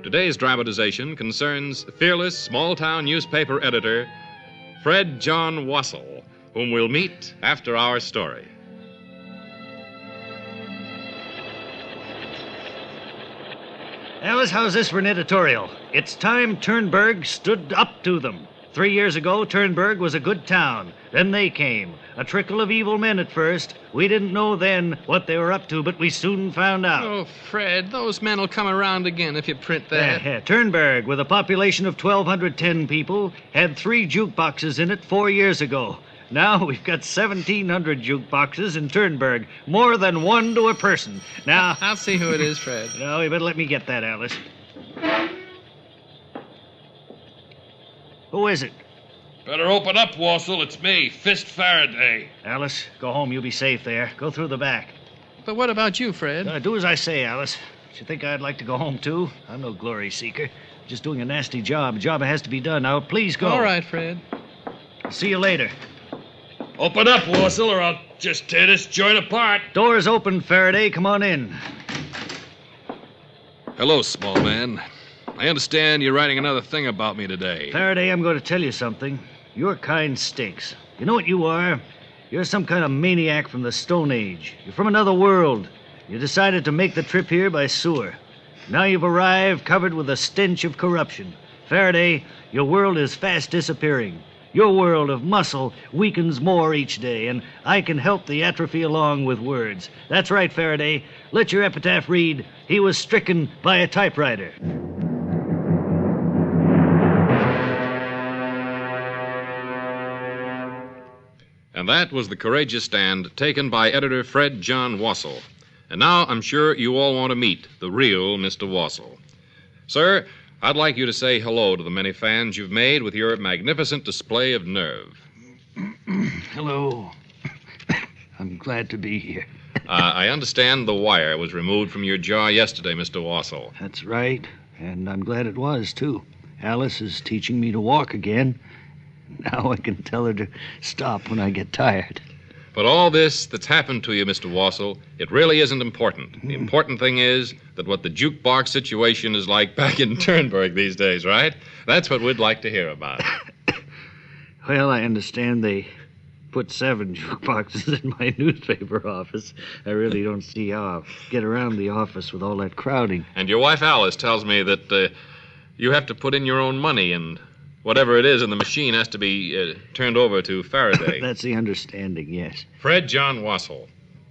Today's dramatization concerns fearless small-town newspaper editor Fred John Wassell, whom we'll meet after our story. Alice, how's this for an editorial? It's time Turnberg stood up to them. 3 years ago, Turnberg was a good town. Then they came. A trickle of evil men at first. We didn't know then what they were up to, but we soon found out. Oh, Fred, those men will come around again if you print that. Turnberg, with a population of 1,210 people, had 3 jukeboxes in it 4 years ago. Now we've got 1,700 jukeboxes in Turnberg, more than one to a person. Now, I'll see who it is, Fred. No, you better let me get that, Alice. Who is it? Better open up, Wassell. It's me, Fist Faraday. Alice, go home. You'll be safe there. Go through the back. But what about you, Fred? Do as I say, Alice. You think I'd like to go home, too? I'm no glory seeker. Just doing a nasty job. A job that has to be done. Now, please go. All right, Fred. See you later. Open up, Wassell, or I'll just tear this joint apart. Door's open, Faraday. Come on in. Hello, small man. I understand you're writing another thing about me today. Faraday, I'm going to tell you something. Your kind stinks. You know what you are? You're some kind of maniac from the Stone Age. You're from another world. You decided to make the trip here by sewer. Now you've arrived covered with a stench of corruption. Faraday, your world is fast disappearing. Your world of muscle weakens more each day, and I can help the atrophy along with words. That's right, Faraday. Let your epitaph read, he was stricken by a typewriter. And that was the courageous stand taken by editor Fred John Wassell. And now I'm sure you all want to meet the real Mr. Wassell. Sir, I'd like you to say hello to the many fans you've made with your magnificent display of nerve. Hello. I'm glad to be here. I understand the wire was removed from your jaw yesterday, Mr. Wassell. That's right, and I'm glad it was, too. Alice is teaching me to walk again. Now I can tell her to stop when I get tired. But all this that's happened to you, Mr. Wassell, it really isn't important. The important thing is that what the jukebox situation is like back in Turnberg these days, right? That's what we'd like to hear about. Well, I understand they put 7 jukeboxes in my newspaper office. I really don't see how I'll get around the office with all that crowding. And your wife Alice tells me that you have to put in your own money, and whatever it is in the machine has to be turned over to Faraday. That's the understanding, yes. Fred John Wassell,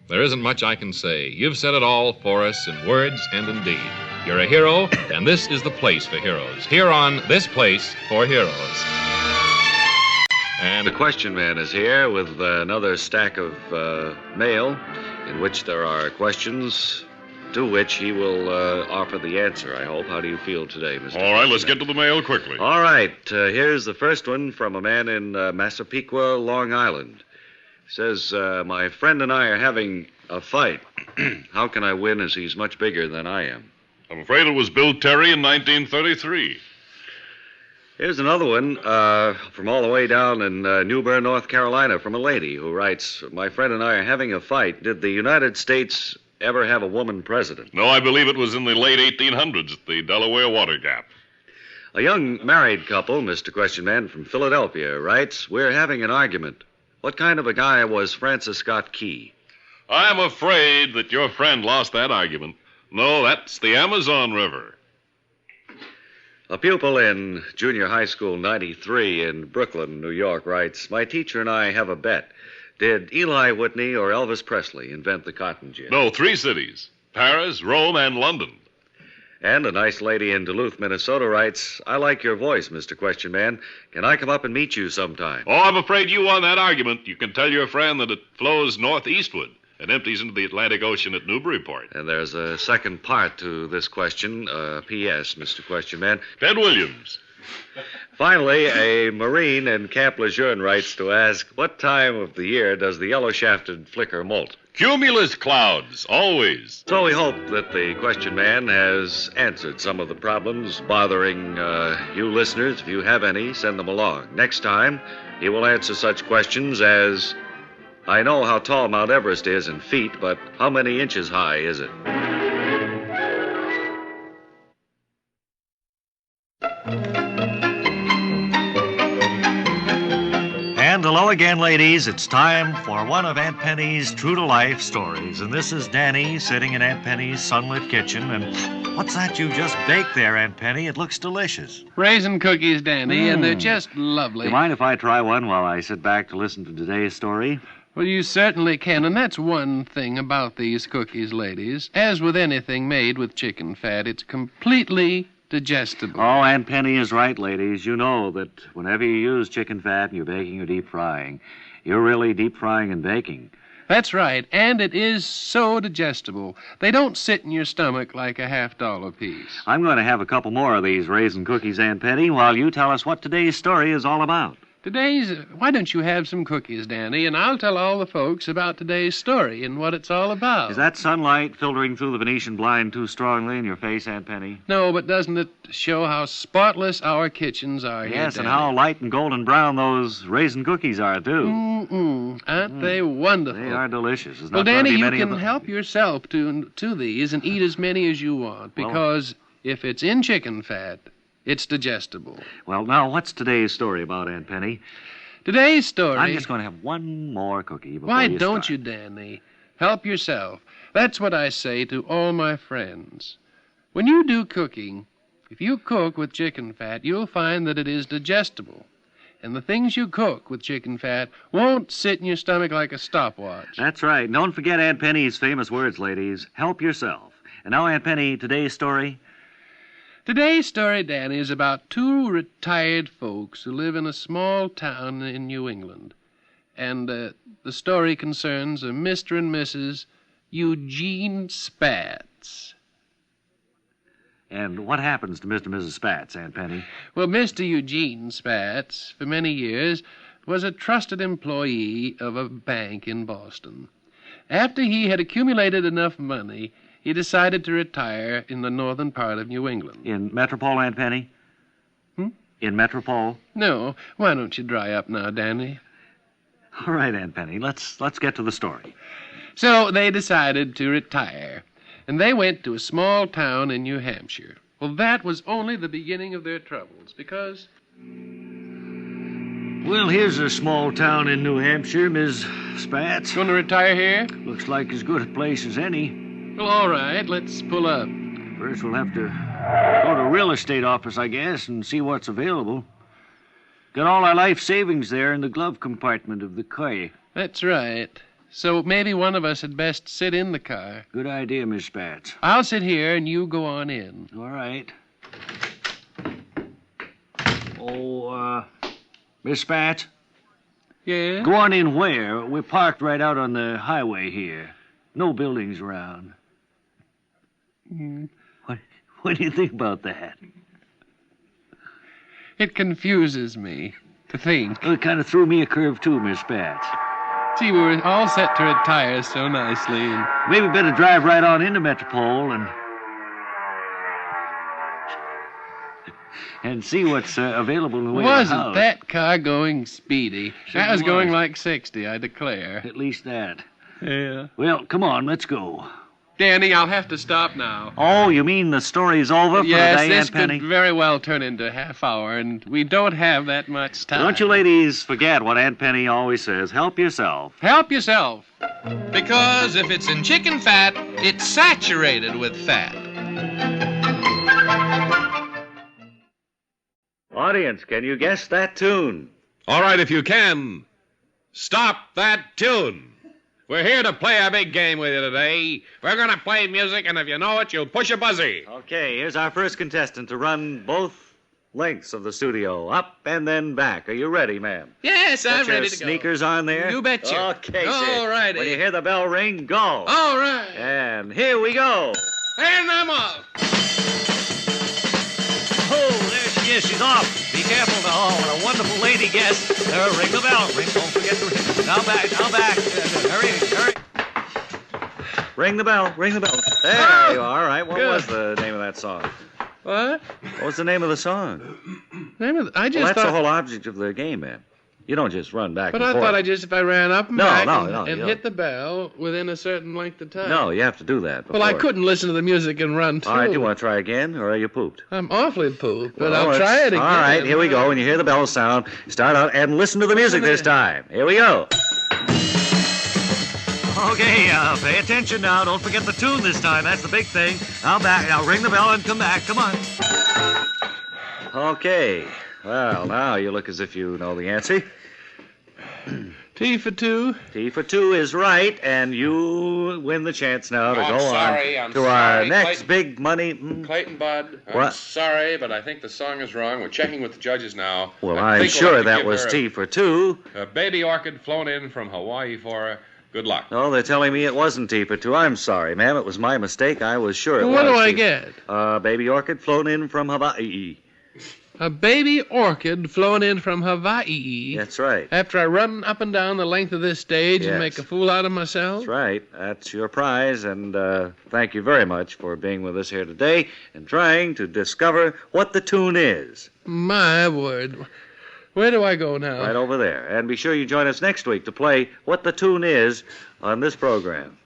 there isn't much I can say. You've said it all for us in words and in deed. You're a hero, and this is the place for heroes. Here on This Place for Heroes. And the question man is here with another stack of mail in which there are questions to which he will offer the answer, I hope. How do you feel today, Mr. All right, let's get to the mail quickly. All right, here's the first one from a man in Massapequa, Long Island. He says, my friend and I are having a fight. How can I win as he's much bigger than I am? I'm afraid it was Bill Terry in 1933. Here's another one from all the way down in New Bern, North Carolina, from a lady who writes, my friend and I are having a fight. Did the United States ever have a woman president? No, I believe it was in the late 1800s at the Delaware Water Gap. A young married couple, Mr. Question Man from Philadelphia, writes, we're having an argument. What kind of a guy was Francis Scott Key? I'm afraid that your friend lost that argument. No, that's the Amazon River. A pupil in junior high school 93 in Brooklyn, New York, writes, my teacher and I have a bet. Did Eli Whitney or Elvis Presley invent the cotton gin? No, 3 cities, Paris, Rome, and London. And a nice lady in Duluth, Minnesota writes, I like your voice, Mr. Question Man. Can I come up and meet you sometime? Oh, I'm afraid you won that argument. You can tell your friend that it flows northeastward and empties into the Atlantic Ocean at Newburyport. And there's a second part to this question, P.S., Mr. Question Man. Ted Williams. Finally, a Marine in Camp Lejeune writes to ask, what time of the year does the yellow-shafted flicker molt? Cumulus clouds, always. So we hope that the Question Man has answered some of the problems bothering you listeners. If you have any, send them along. Next time, he will answer such questions as, I know how tall Mount Everest is in feet, but how many inches high is it? And hello again, ladies. It's time for one of Aunt Penny's true-to-life stories. And this is Danny sitting in Aunt Penny's sunlit kitchen. And what's that you just baked there, Aunt Penny? It looks delicious. Raisin cookies, Danny, and they're just lovely. Do you mind if I try one while I sit back to listen to today's story? Well, you certainly can, and that's one thing about these cookies, ladies. As with anything made with chicken fat, it's completely digestible. Oh, Aunt Penny is right, ladies. You know that whenever you use chicken fat and you're baking or deep frying, you're really deep frying and baking. That's right, and it is so digestible. They don't sit in your stomach like a $50 piece. I'm going to have a couple more of these raisin cookies, Aunt Penny, while you tell us what today's story is all about. Why don't you have some cookies, Danny, and I'll tell all the folks about today's story and what it's all about. Is that sunlight filtering through the Venetian blind too strongly in your face, Aunt Penny? No, but doesn't it show how spotless our kitchens are here, Yes, Danny? and how light and golden brown those raisin cookies are, too. Aren't they wonderful? They are delicious. There's Well, not going Danny, to be you many can of them. help yourself to these and eat as many as you want, because if it's in chicken fat, it's digestible. Well, now, what's today's story about, Aunt Penny? Today's story... I'm just going to have one more cookie before Why you don't start. you, Danny? Help yourself. That's what I say to all my friends. When you do cooking, if you cook with chicken fat, you'll find that it is digestible. And the things you cook with chicken fat won't sit in your stomach like a stopwatch. That's right. Don't forget Aunt Penny's famous words, ladies. Help yourself. And now, Aunt Penny, today's story. Today's story, Danny, is about two retired folks who live in a small town in New England. And the story concerns a Mr. and Mrs. Eugene Spatz. And what happens to Mr. and Mrs. Spatz, Aunt Penny? Well, Mr. Eugene Spatz, for many years, was a trusted employee of a bank in Boston. After he had accumulated enough money, he decided to retire in the northern part of New England. In Metropole, Aunt Penny? In Metropole? No. Why don't you dry up now, Danny? All right, Aunt Penny. Let's get to the story. So they decided to retire, and they went to a small town in New Hampshire. Well, that was only the beginning of their troubles, because... Well, here's a small town in New Hampshire, Miss Spatz. Going to retire here? Looks like as good a place as any. Well, all right, let's pull up. First, we'll have to go to a real estate office, I guess, and see what's available. Got all our life savings there in the glove compartment of the car. That's right. So maybe one of us had best sit in the car. Good idea, Miss Spatz. I'll sit here and you go on in. All right. Miss Spatz? Yeah? Go on in where? We're parked right out on the highway here. No buildings around. What do you think about that? It confuses me to think. Well, it kind of threw me a curve, too, Miss Spatz. Gee, we were all set to retire so nicely. And... Maybe better drive right on into Metropole and see what's available in the way of the house. Wasn't that car going speedy? Sure that was going was. like 60, I declare. At least that. Yeah. Well, come on, let's go. Danny, I'll have to stop now. Oh, you mean the story's over for yes, today, this Aunt Penny? could very well turn into a half hour, and we don't have that much time. Don't you ladies forget what Aunt Penny always says. Help yourself. Help yourself. Because if it's in chicken fat, it's saturated with fat. Audience, can you guess that tune? All right, if you can, stop that tune. We're here to play a big game with you today. We're going to play music, and if you know it, you'll push a buzzy. Okay, here's our first contestant to run both lengths of the studio, up and then back. Are you ready, ma'am? Yes, I'm Got your ready to go. Sneakers on there? You betcha. Okay, All sir. righty. When you hear the bell ring, go. All right. And here we go. And I'm off. Oh, there she is. She's off. Be careful now. What a wonderful lady guest. Ring the bell. Don't forget to ring. Now back. Hurry. Ring the bell. There you are. All right. What Good. was the name of that song? What? What was the name of the song? I just Well, that's thought... the whole object of the game, man. You don't just run back But and I forth. thought if I ran up and No, back no, and, no, you and don't. hit the bell within a certain length of time. No, you have to do that. Well, I before. couldn't listen to the music and run, too. All right, do you want to try again, or are you pooped? I'm awfully pooped, but Well, I'll try it again. All right, here we go. When you hear the bell sound, start out and listen to the music this time. Here we go. Okay, pay attention now. Don't forget the tune this time. That's the big thing. Now ring the bell and come back. Come on. Okay. Well, now you look as if you know the answer. T for two. T for two is right, and you win the chance now to Oh, go I'm sorry, on I'm to our sorry, next Clayton. big money. Clayton Budd, I'm What? sorry, but I think the song is wrong. We're checking with the judges now. Well, I I'm think we'll sure have to that give was her T for two. A baby orchid flown in from Hawaii for her. Good luck. No, they're telling me it wasn't T for two. I'm sorry, ma'am. It was my mistake. I was sure it Well, was. what do I T- get? Baby orchid flown in from Hawaii. A baby orchid flown in from Hawaii. That's right. After I run up and down the length of this stage and Yes. make a fool out of myself? That's right. That's your prize, and thank you very much for being with us here today and trying to discover what the tune is. My word. Where do I go now? Right over there. And be sure you join us next week to play What the Tune Is on this program.